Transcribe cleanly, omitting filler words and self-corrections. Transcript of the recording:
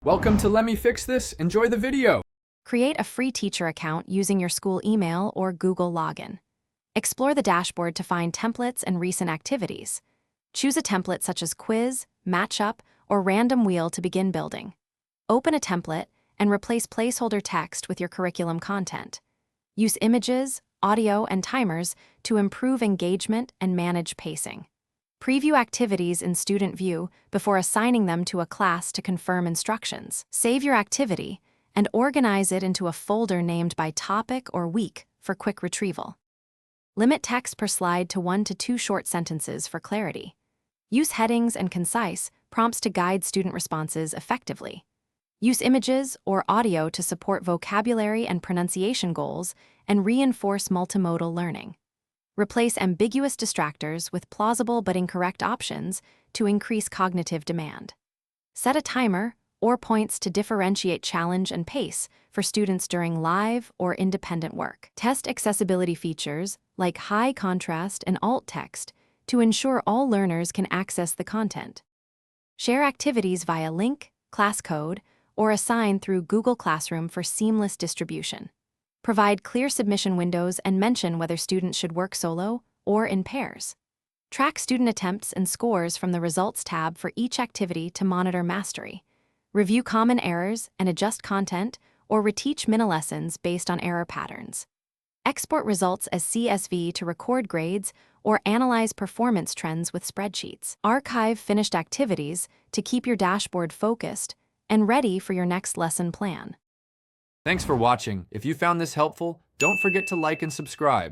Welcome to Let Me Fix This. Enjoy the video. Create a free teacher account using your school email or Google login. Explore the dashboard to find templates and recent activities. Choose a template such as quiz, matchup, or random wheel to begin building. Open a template and replace placeholder text with your curriculum content. Use images, audio, and timers to improve engagement and manage pacing. Preview activities in Student View before assigning them to a class to confirm instructions. Save your activity and organize it into a folder named by topic or week for quick retrieval. Limit text per slide to 1 to 2 short sentences for clarity. Use headings and concise prompts to guide student responses effectively. Use images or audio to support vocabulary and pronunciation goals and reinforce multimodal learning. Replace ambiguous distractors with plausible but incorrect options to increase cognitive demand. Set a timer or points to differentiate challenge and pace for students during live or independent work. Test accessibility features like high contrast and alt text to ensure all learners can access the content. Share activities via link, class code, or assign through Google Classroom for seamless distribution. Provide clear submission windows and mention whether students should work solo or in pairs. Track student attempts and scores from the Results tab for each activity to monitor mastery. Review common errors and adjust content or reteach mini-lessons based on error patterns. Export results as CSV to record grades or analyze performance trends with spreadsheets. Archive finished activities to keep your dashboard focused and ready for your next lesson plan. Thanks for watching. If you found this helpful, don't forget to like and subscribe.